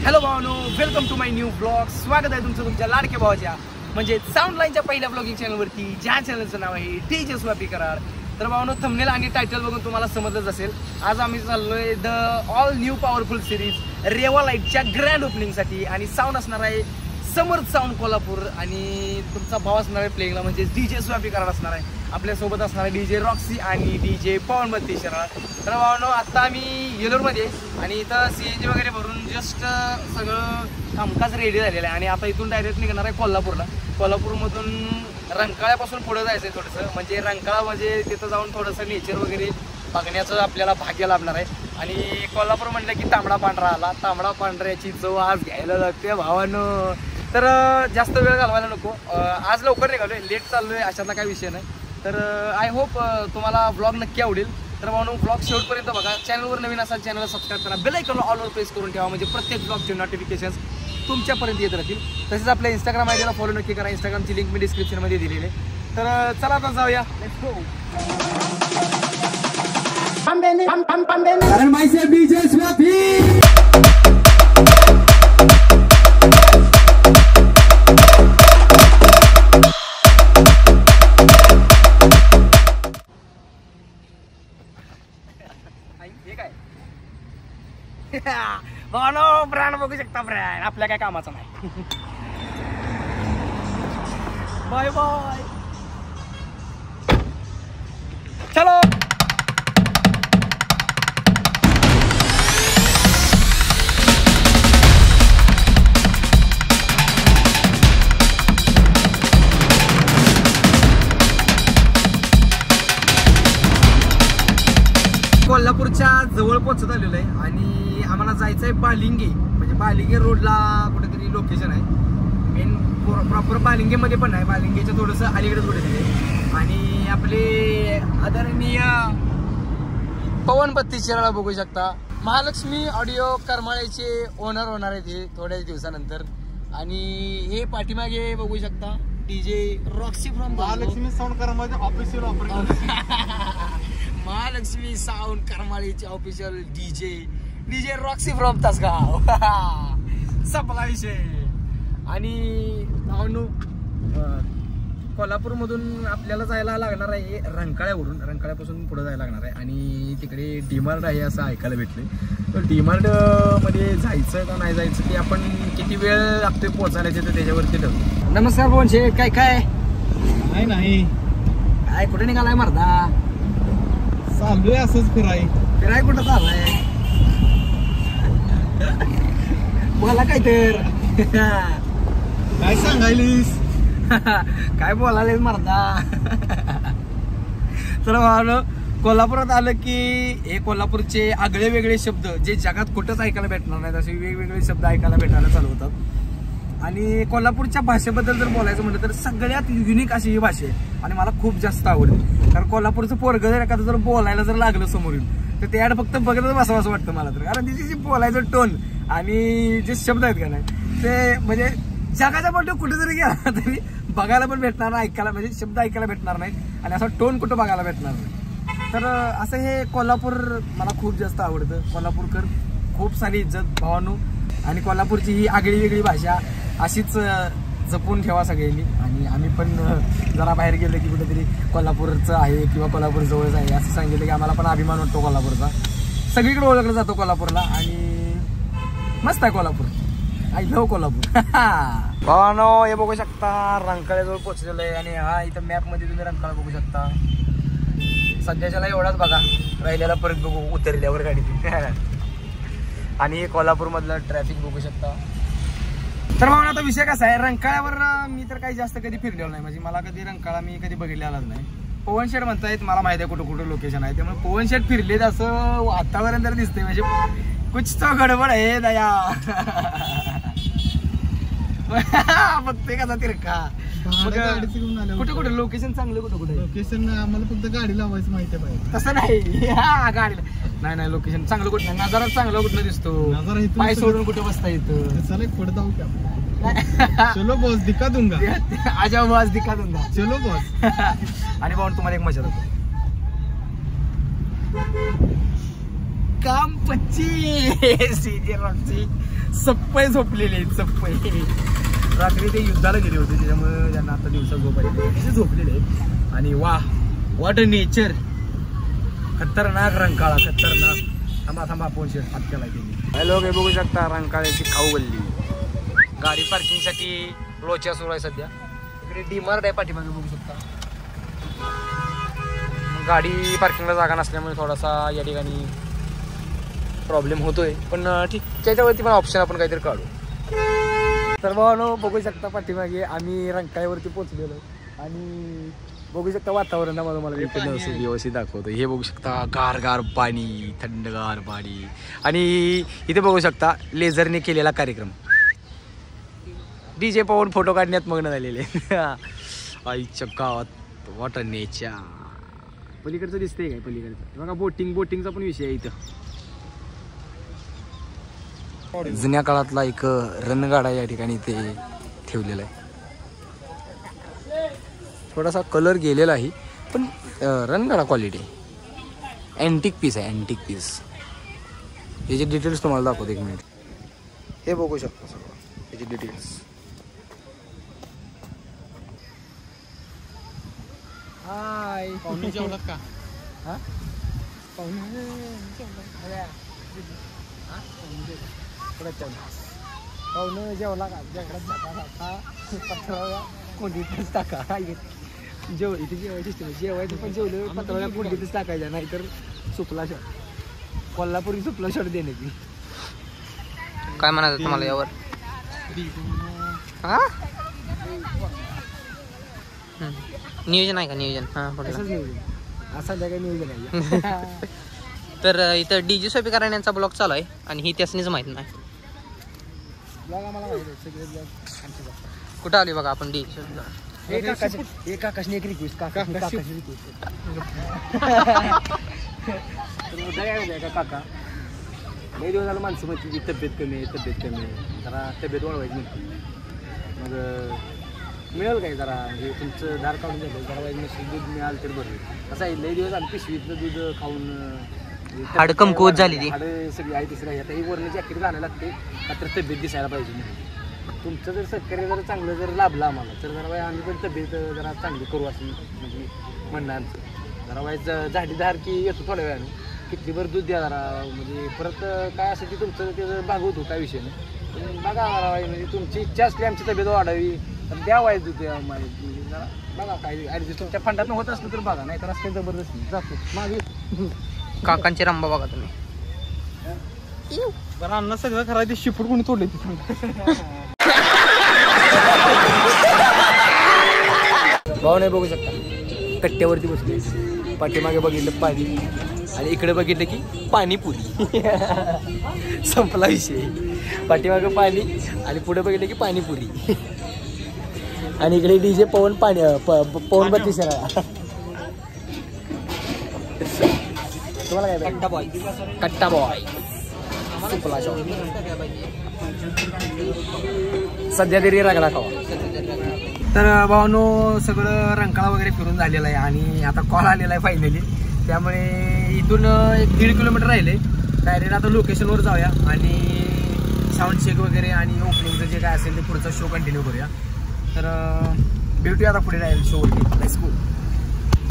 Hello भावानो, welcome to my new blog. स्वागत आहे तुमचं तुमच्या लाडक्या भावाच्या म्हणजे साऊंड लाईनच्या पहिल्या ब्लॉगिंग चॅनलवरती, ज्या चॅनलचं नाव आहे डीजे स्वापी करार. तर भावानो, थंबनेल आणि टायटल बघून तुम्हाला समजलंच असेल. आज आम्ही चाललोय the all new powerful series Reva लाईटच्या ग्रँड ओपनिंगसाठी. आणि साऊंड असणार आहे समर्थ साऊंड कोल्हापूर आणि तुमचा भाव असणार आहे प्लेइंगला म्हणजे डीजे स्वापी करार असणार आहे. आपल्यासोबत असणार आहे डीजे रॉक्सी आणि डीजे पवन बत्ती शराळ. तर भावानो, आत्ता आम्ही येलोरमध्ये आणि इथं CNG वगैरे भरून जस्ट सगळं कामकाज रेडी झालेलं आहे. आणि आता इथून डायरेक्ट निघणार आहे कोल्हापूरला. कोल्हापूरमधून रंकाळ्यापासून पुढं जायचं आहे थोडंसं, म्हणजे रंकाळा म्हणजे तिथं जाऊन थोडंसं नेचर वगैरे बघण्याचं आपल्याला भाग्य लाभणार आहे. आणि कोल्हापूर म्हटलं की तांबडा पांढरा आला. तांबडा पांढऱ्याची चव आज घ्यायला लागते भावानं. तर जास्त वेळ घालवायला नको, आज लवकर निघालो आहे, लेट चाललो आहे, अशातला काही विषय नाही. तर आय होप तुम्हाला ब्लॉग नक्की आवडेल. तर म्हणून ब्लॉग शेवटपर्यंत बघा. चॅनलवर नवीन असाल चॅनलला सबस्क्राईब करा, बेल आयकॉनला ऑलवर प्रेस करून ठेवा म्हणजे प्रत्येक ब्लॉगचे नोटिफिकेशन्स तुमच्यापर्यंत येत राहतील. तसेच आपल्या इंस्टाग्राम आयडीला फॉलो नक्की करा. इंस्टाग्रामची लिंक मी डिस्क्रिप्शनमध्ये दिलेली आहे. तर चला आता जाऊया, लेट्स गो. डीजे स्वापी भावानो, ब्रँड बघू शकता. ब्रँड आपल्या काय कामाचं नाही. बाय बाय, चलो. कोल्हापूरच्या जवळ पोहोचत आलेलो आहे आणि आम्हाला जायचं आहे बालिंगे. म्हणजे बालिंगे रोडला कुठेतरी लोकेशन आहे. मेन प्रॉपर बालिंगेमध्ये पण नाही, बालिंगेच्या थोडंसं अलीकडे कुठेतरी. आणि आपले आदरणीय पवन बत्ती शिराळा बघू शकता. महालक्ष्मी ऑडिओ करमाळ्याचे ओनर होणार आहेत हे थोड्याच दिवसानंतर. आणि हे पाठीमागे बघू शकता DJ Roxy from Mahalakshmi sound करमाळ्याचे ऑफिशियल ऑपरेटर. महालक्ष्मी साऊंड करमाळीचे official DJ Roxy from Tasgaon. संपला विषय. आणि भावनो, कोल्हापूरमधून आपल्याला जायला लागणार आहे रंकाळ्यावरून. रंकाळ्यापासून पुढे जायला लागणार आहे आणि तिकडे डीमार्ट आहे असं ऐकायला भेटलं. तर डीमार्ट मध्ये जायचं का नाही जायचं ते आपण किती वेळ लागतोय पोहोचायला तर त्याच्यावरती ठरवतो. नमस्कार बोन शेठ, काय काय नाही काय कुठे निघालाय मर्दा? चाललोय असंच फिराय कुठं चाललाय? बोला काय तर. काय सांगायलीस? काय बोलायला मर्दा. तर भावानं, कोल्हापुरात आलं की हे कोल्हापूरचे आगळे वेगळे शब्द जे जगात कुठंच ऐकायला भेटणार नाहीत असे वेगवेगळे शब्द ऐकायला भेटायला चालू होतात. आणि कोल्हापूरच्या भाषेबद्दल जर बोलायचं म्हटलं तर सगळ्यात युनिक अशी ही भाषा आहे आणि मला खूप जास्त आवडते. कारण कोल्हापूरचं पोरगं जर एखादं जर बोलायला जर लागलं समोरून तर त्याकडे फक्त बघतच बसावं असं वाटतं मला तर. कारण तिची जी बोलायचं टोन आणि जे शब्द आहेत का नाही ते म्हणजे जगाच्या पलटी कुठे जरी गेला तरी बघायला पण भेटणार नाही, ऐकायला म्हणजे शब्द ऐकायला भेटणार नाहीत आणि असा टोन कुठं बघायला भेटणार नाही. तर असं हे कोल्हापूर मला खूप जास्त आवडतं. कोल्हापूरकर खूप सारी इज्जत भावानू. आणि कोल्हापूरची ही आगळी वेगळी भाषा अशीच जपून ठेवा सगळ्यांनी. आणि आम्ही पण जरा बाहेर गेलो की कुठेतरी कोल्हापूरचं आहे किंवा कोल्हापूर जवळच आहे असं सांगितलं की आम्हाला पण अभिमान वाटतो कोल्हापूरचा. सगळीकडे ओळखलं जातो कोल्हापूरला आणि मस्त आहे कोल्हापूर. I love Kolhapur. भावानो, हे बघू शकता रंकाळ्याजवळ पोहोचलेलं आहे. आणि हा इथं मॅपमध्ये तुम्ही रंकाळा बघू शकता. सध्याच्याला एवढाच बघा, राहिलेला परत बघू उतरल्यावर गाडीतून. आणि कोल्हापूरमधलं ट्रॅफिक बघू शकता. तर मग आता विषय कसा आहे, रंकाळ्यावर मी तर काही जास्त कधी फिरलेलो नाही. म्हणजे मला कधी रंकाळा मी कधी बघितलेलाच नाही. पवन शेठ म्हणतायत, मला माहिती आहे कुठं कुठं लोकेशन आहे, त्यामुळे पवन शेठ फिरलेत असं वातावरण तर दिसतंय. म्हणजे कुछ तो गडबड आहे दया. फक्त कसा तिरका. कुठे कुठे लोकेशन चांगलं कुठं कुठे? लोकेशन आम्हाला फक्त गाडी लावायचं माहिती आहे पाहिजे तसं नाही. हा गाडीला नाही लोकेशन चांगलं कुठं, नजारा चांगला कुठं दिसतो, पाय सोडून कुठे बसता येतं. चला एक पुढे जाऊ का? चलो बॉस दिखा दूंगा. आजा बॉस दिखा दूंगा. चलो बॉस. आणि भाऊ तुम्हाला एक मजा दाखवतो. काम पच्ची सीजे रॉकची सप्पय झोपलेले आहेत सप्पय. रात्री ते युद्धाला गेले होते त्याच्यामुळे त्यांना आता दिवसा झोपायचे झोपलेले आहेत. आणि वाह व्हॉट अ नेचर. खतरनाक रंकाळा खतरनाक. थांबा थांबा आपण हात केला गेली. हॅलो हे बघू शकता रंकाळ्याची खाऊ गल्ली. गाडी पार्किंगसाठी लोचा सुरू आहे सध्या. इकडे डीमार्ट आहे पाठीमागे बघू शकता. गाडी पार्किंगला जागा नसल्यामुळे थोडासा या ठिकाणी प्रॉब्लेम होतोय पण ठीक त्याच्यावरती पण ऑप्शन आपण काहीतरी काढू. तर भावानो बघू शकता पाठीमागे आम्ही रंकाळ्यावरती पोहोचलेलो आणि बघू शकता वातावरण मला व्यवस्थित दाखवतो. हे बघू शकता गार गार पाणी थंडगार पाणी आणि इथे बघू शकता लेझरने केलेला कार्यक्रम. डीजे पाहून फोटो काढण्यात मग्न झालेले. आईच्या गावात वॉट अ नेचर. पलीकडचं दिसतंय काय पलीकडचं बघा बोटिंगचा पण विषय आहे इथं. जुन्या काळातला एक रणगाडा या ठिकाणी ते ठेवलेला आहे. थोडासा कलर गेलेला आहे पण रणगाडा क्वालिटी अँटिक पीस आहे अँटिक पीस. याचे डिटेल्स तुम्हाला दाखवतो एक मिनिट. हे बघू शकता सगळं याचे डिटेल्स. हाय पाहुणे जेवलात का? हा पाहुणे जेवला का पत्रावळ्या कोंडीतच टाका. इथे जेवायचं पण जेवलं पत्रावळ्या कोंडीतच टाकायच्या नाहीतर सुपला शॉट कोल्हापुरी सुपला शॉट देण्याची. काय म्हणायचं तुम्हाला यावर? नियोजन आहे का नियोजन? असंच नियोजन असं काय नियोजन आहे. तर इथं डीजे सोपी करण्याचा ब्लॉग चालू आहे आणि ही त्यासनीच माहित नाही. कुठं आली बघा आपण डीजे सोपी. काकाशने एक रिक्वेस्ट काका काका लई दिवस झालं माणसं म्हणते तब्येत कमी आहे जरा तब्येत वाढवायची म्हणते. मग मिळेल काय जरा म्हणजे तुमचं दार काढून झालं जरा वाईट नसेल दूध मिळालं तर बरं. असं आहे लई दिवस आलं पिशवीतलं दूध खाऊन हाड कमकुवत झाली ती. हाड सगळी आहे तिसरी आता ही वरनं जॅकेट घालायला लागते मात्र तब्येत दिसायला पाहिजे म्हणून. तुमचं जर सहकार्य जर चांगलं जर लाभलं आम्हाला तर जरा वाय आम्ही पण तब्येत जरा चांगली करू असं म्हणजे म्हणणं आमचं. जरा वाय झाडीदार की येतो थोड्या वेळाने किती दूध द्या जरा म्हणजे परत काय असेल की तुमचं ते भागवतो काय विषय नाही पण बघा जरा वाय म्हणजे तुमची इच्छा असली आमची तब्येत वाढावी तर द्या वाईज दूध जरा बघा काय ॲडजस्ट तुमच्या फंडातून होत असलं तर बघा नाही तर असं जबरदस्ती जातो मागे. काकांची रंबा बघा तुम्ही. बरं अन्न सगळं खराब शिपूट कोणी तोडले भाऊ नाही बघू शकता कट्ट्यावरती बसले पाठीमागे बघितलं पाणी आणि इकडे बघितलं की पाणीपुरी. संपला विषय. पाठीमागे पाणी आणि पुढे बघितलं की पाणीपुरी आणि इकडे डीजे पवन पवन 32. तुम्हाला काय कट्टा बॉय सध्या तरी रगडा खावा. तर भावानो सगळं रंकाळा वगैरे फिरून झालेलं आहे आणि आता कॉल आलेला आहे फायनली. त्यामुळे इथून 1.5 किलोमीटर राहिले डायरेक्ट आता लोकेशनवर जाऊया आणि साऊंड चेक वगैरे आणि ओपनिंगचं जे काय असेल ते पुढचा शो कंटिन्यू करूया. तर भेटूया आता पुढे राहील शोवरती. Let's go.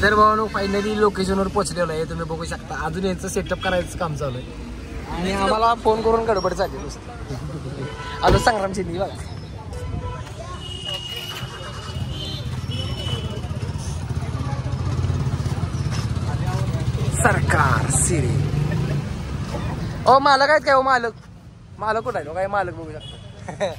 तर भावानो फायनली लोकेशनवर पोहोचलेलो आहे. तुम्ही बघू शकता अजून यांचं सेटअप करायचं काम चालू आहे आणि आम्हाला फोन करून गडबड चालली नुसती. अजून संग्राम शिंदे बघा. सरकार सिरी. ओ मालक आहेत काय? ओ मालक कुठं आहे? काय मालक बघू शकता.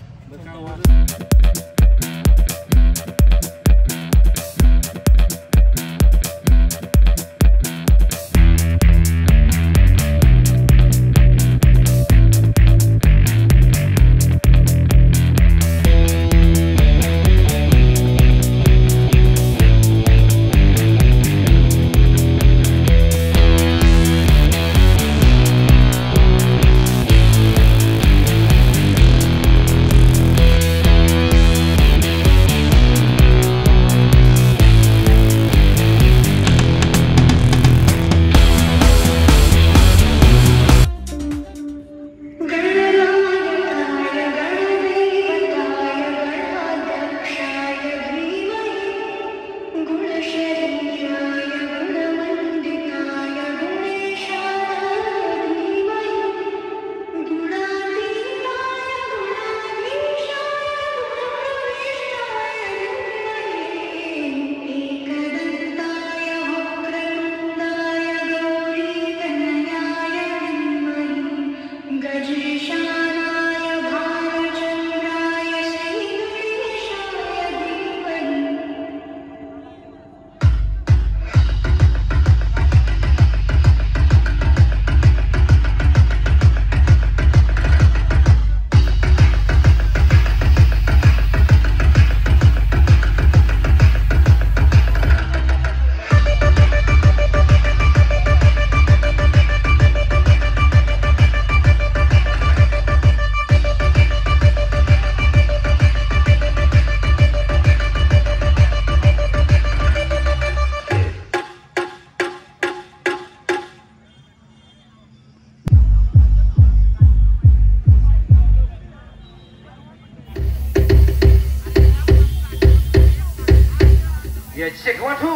Check 1, 2.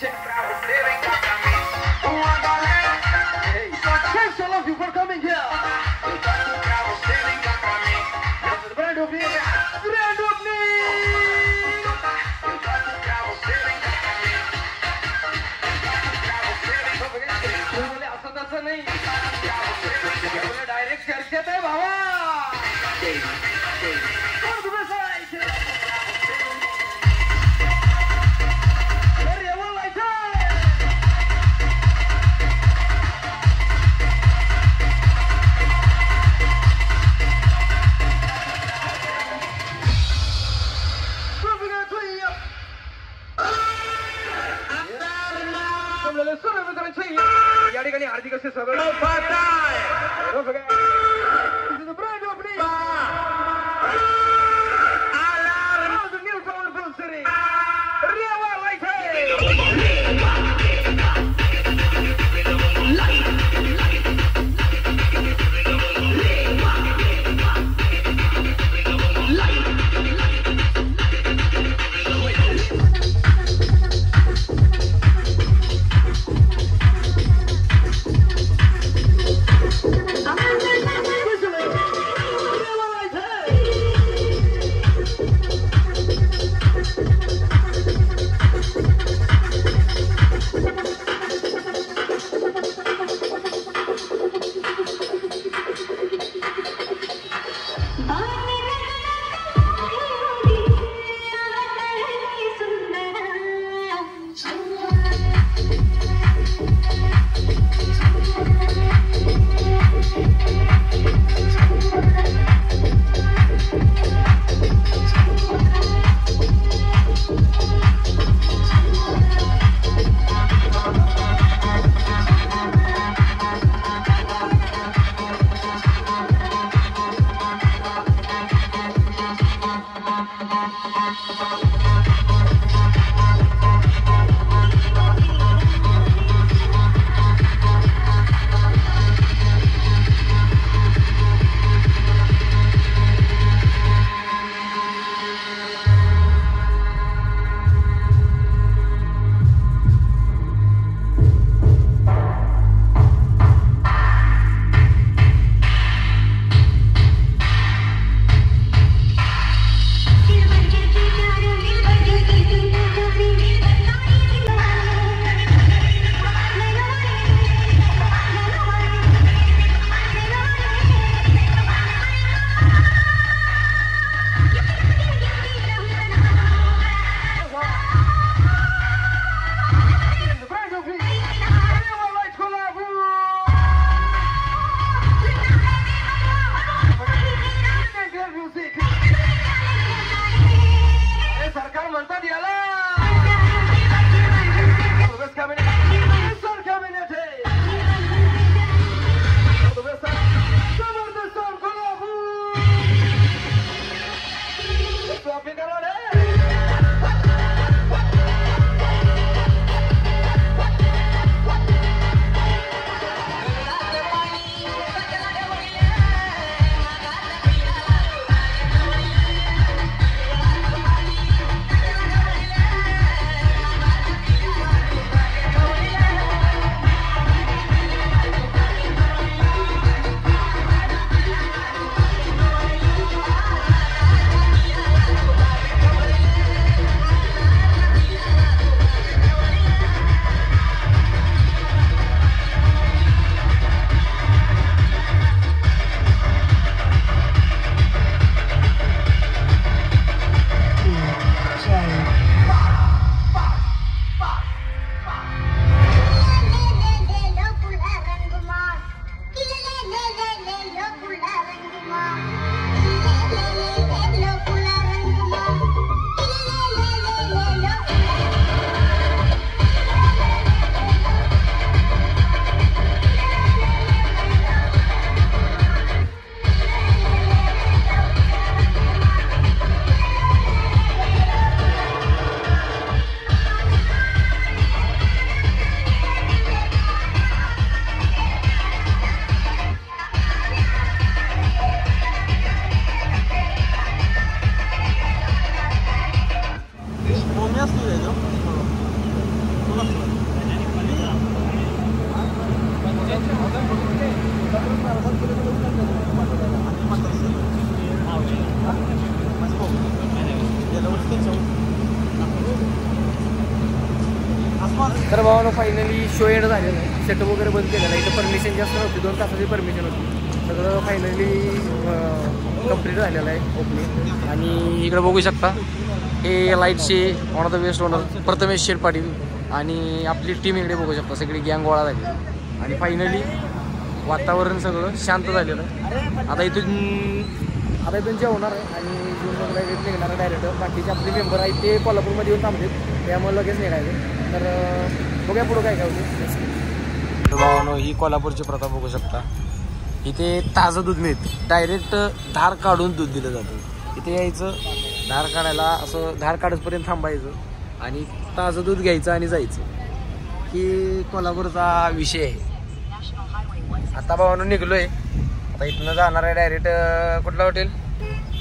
Check. Hey, thanks all of you for coming here. This is brand opening. Grand opening. असं तसं नाही डायरेक्ट चर्चेत आहे भावा. या ठिकाणी हार्दिक असे सगळं तर भावानं फायनली शो एंड झालेला आहे. सेटअप वगैरे बंद केलेला आहे. इथं परमिशन जास्त नव्हती, 2 तासाची परमिशन होती. सगळं फायनली कंप्लीट झालेलं आहे ओपनिंग. आणि इकडे बघू शकता हे लाईटचे one of the best owner Prathamesh Sheth Patil आणि आपली टीम इकडे बघू शकता. सगळी गँग गोळा झाली आणि फायनली वातावरण सगळं शांत झालेलं आहे. आता इथून जेवणार आहे आणि जेवण निघणार आहे डायरेक्ट. बाकीचे आपले मेंबर आहेत ते कोल्हापूरमध्ये येऊन थांबलेत, त्यामुळे लगेच निघायचं. तर बघूया पुढं काय काय होतं. भावानो ही कोल्हापूरची प्रथा बघू शकता. इथे ताजं दूध मिळतं, डायरेक्ट धार काढून दूध दिलं जातं. इथे यायचं, धार काढायला असं धार काढतपर्यंत थांबायचं आणि ताजं दूध घ्यायचं आणि जायचं. ही कोल्हापूरचा विषय आहे. आता भावानो निघलोय. आता इथनं जाणार आहे डायरेक्ट कुठलं हॉटेल?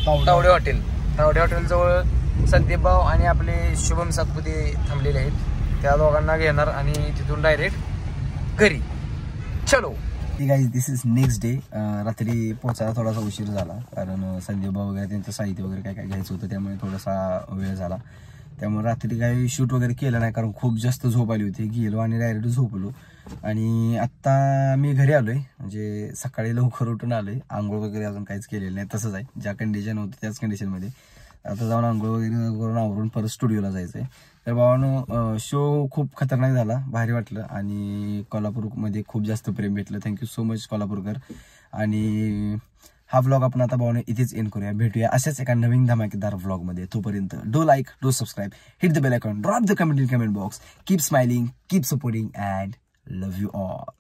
तावडे हॉटेल. तावडे हॉटेलजवळ संदीप भाऊ आणि आपले शुभम सातपुते थांबलेले आहेत. त्या दोघांना घेणार आणि तिथून डायरेक्ट घरी. चलो guys, this is next day. रात्री पोहोचायला थोडासा उशीर झाला कारण संदीप भाऊ वगैरे त्यांचं साहित्य वगैरे काय काय घ्यायचं होतं, त्यामुळे थोडासा वेळ झाला. त्यामुळे रात्री काही शूट वगैरे केलं नाही कारण खूप जास्त झोप आली होती. गेलो आणि डायरेक्ट झोपलो आणि आत्ता मी घरी आलोय. म्हणजे सकाळी लवकर उठून आलोय. आंघोळ वगैरे अजून काहीच केलेलं नाही, तसंच आहे. ज्या कंडिशन होती त्याच कंडिशनमध्ये आता जाऊन आंघोळ वगैरे करून आवरून परत स्टुडिओला जायचं आहे. तर भावानो शो खूप खतरनाक झाला, भारी वाटलं आणि कोल्हापूरमध्ये खूप जास्त प्रेम भेटलं. Thank you so much Kolhapurkar. आणि हा व्लॉग आपण आता भावानो इथेच एंड करूया. भेटूया अशाच एका नवीन धमाकेदार व्लॉगमध्ये. तोपर्यंत do like, do subscribe, hit the bell icon, drop the comment in comment box. Keep smiling, keep supporting and love you all.